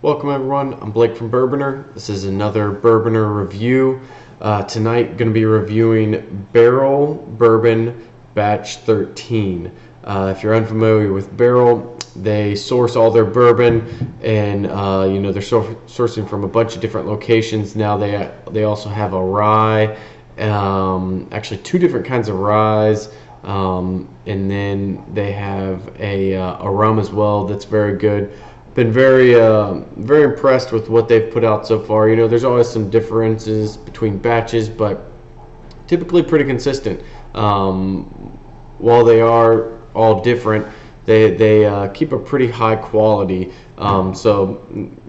Welcome everyone, I'm Blake from Bourbonr. This is another Bourbonr review. Tonight going to be reviewing Barrell Bourbon Batch 13. If you're unfamiliar with Barrell, they source all their bourbon and they're sourcing from a bunch of different locations. Now they also have a rye, actually two different kinds of ryes, and then they have a rum as well that's very good. Been very impressed with what they've put out so far. You know, there's always some differences between batches, but typically pretty consistent. While they are all different, they keep a pretty high quality. So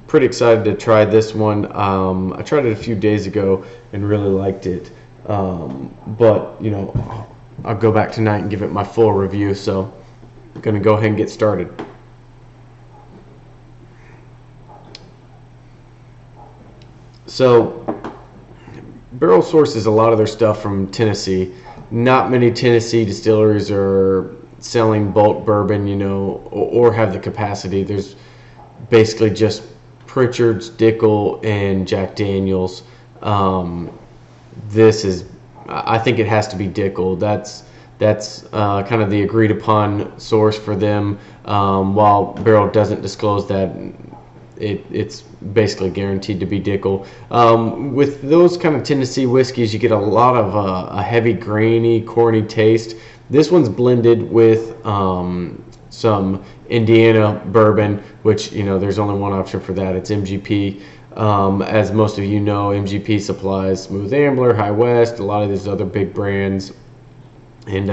pretty excited to try this one. I tried it a few days ago and really liked it. But you know, I'll go back tonight and give it my full review. So I'm gonna go ahead and get started. So Barrell sources a lot of their stuff from Tennessee. Not many Tennessee distilleries are selling bulk bourbon, you know, or have the capacity. There's basically just Pritchard's, Dickel, and Jack Daniel's. I think it has to be Dickel. That's kind of the agreed upon source for them. While Barrell doesn't disclose that, it's basically guaranteed to be Dickel. With those kind of Tennessee whiskeys, you get a lot of a heavy, grainy, corny taste. This one's blended with some Indiana bourbon, which, you know, there's only one option for that. It's MGP. As most of you know, MGP supplies Smooth Ambler, High West, a lot of these other big brands. And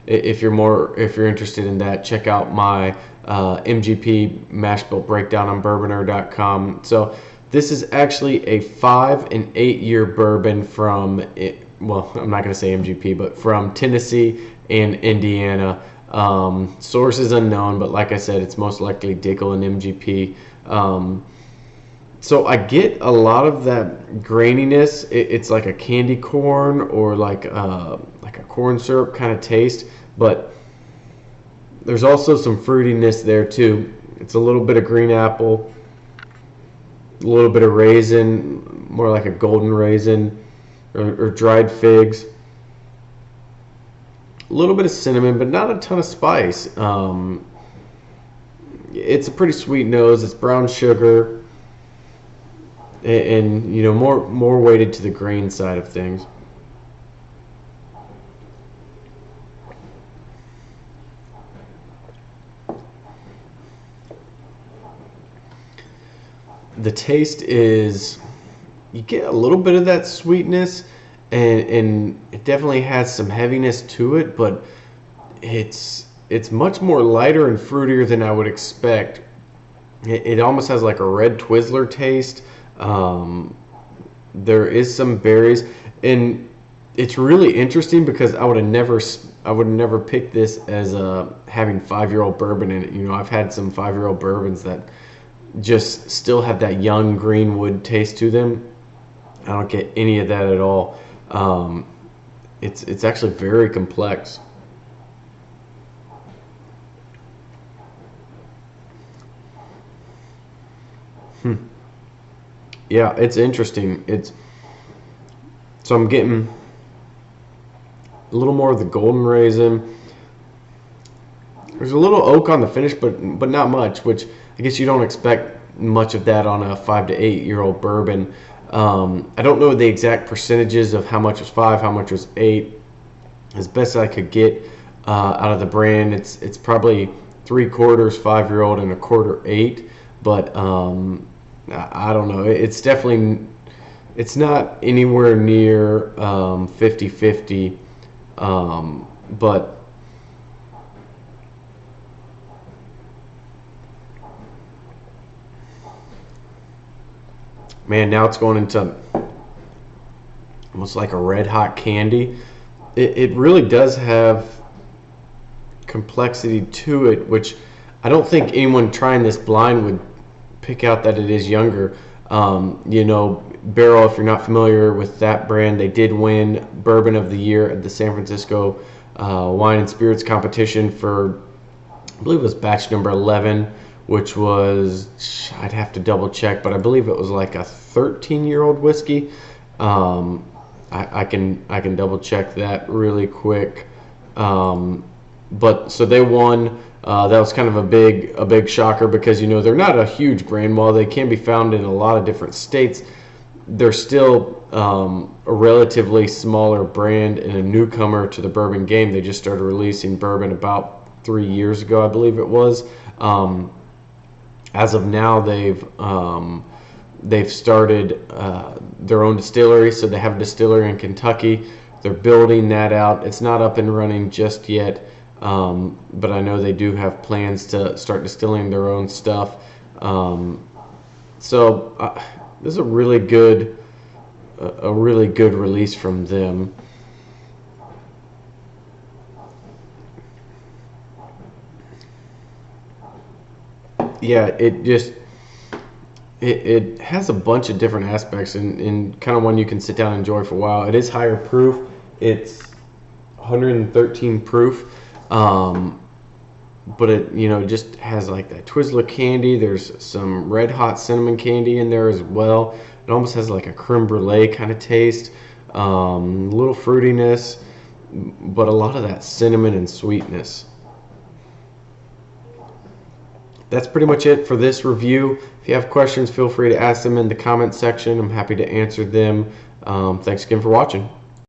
if you're interested in that, check out my MGP mash bill breakdown on Bourbonr.com. So this is actually a 5 and 8 year bourbon from, well, I'm not going to say MGP, but from Tennessee and Indiana. Source is unknown, but like I said, it's most likely Dickel and MGP. So I get a lot of that graininess. It's like a candy corn or like a corn syrup kind of taste, but there's also some fruitiness there too. It's a little bit of green apple, a little bit of raisin, more like a golden raisin, or dried figs. A little bit of cinnamon, but not a ton of spice. It's a pretty sweet nose. It's brown sugar, and you know, more weighted to the grain side of things. The taste is, you get a little bit of that sweetness, and it definitely has some heaviness to it, but it's much more lighter and fruitier than I would expect. It almost has like a red Twizzler taste. There is some berries, and it's really interesting because I would have never picked this as having 5-year-old bourbon in it. You know, I've had some 5-year-old bourbons that just still have that young greenwood taste to them. I don't get any of that at all. It's actually very complex. Yeah, it's interesting. So I'm getting a little more of the golden raisin. There's a little oak on the finish, but not much, which I guess you don't expect much of that on a 5 to 8 year old bourbon. I don't know the exact percentages of how much was 5, how much was 8. As best I could get out of the brand, it's probably 3/4 5-year-old and 1/4 8. But I don't know. It's not anywhere near 50-50, but man, now it's going into almost like a red hot candy. It really does have complexity to it, which I don't think anyone trying this blind would pick out that it is younger. You know, Barrell, if you're not familiar with that brand, they did win Bourbon of the Year at the San Francisco Wine and Spirits competition for, I believe it was batch number 11, which was, I'd have to double check, but I believe it was like a 13-year-old whiskey. I can double check that really quick. But so they won. That was kind of a big shocker because, you know, they're not a huge brand. While they can be found in a lot of different states, they're still a relatively smaller brand and a newcomer to the bourbon game. They just started releasing bourbon about 3 years ago, I believe it was. As of now, they've started their own distillery, so they have a distillery in Kentucky. They're building that out. It's not up and running just yet, but I know they do have plans to start distilling their own stuff. So this is a really good release from them. Yeah, it has a bunch of different aspects and kind of one you can sit down and enjoy for a while. It is higher proof. It's 113 proof, but it, you know, just has like that Twizzler candy. There's some red hot cinnamon candy in there as well. It almost has like a creme brulee kind of taste, a little fruitiness, but a lot of that cinnamon and sweetness. That's pretty much it for this review. If you have questions, feel free to ask them in the comment section. I'm happy to answer them. Thanks again for watching.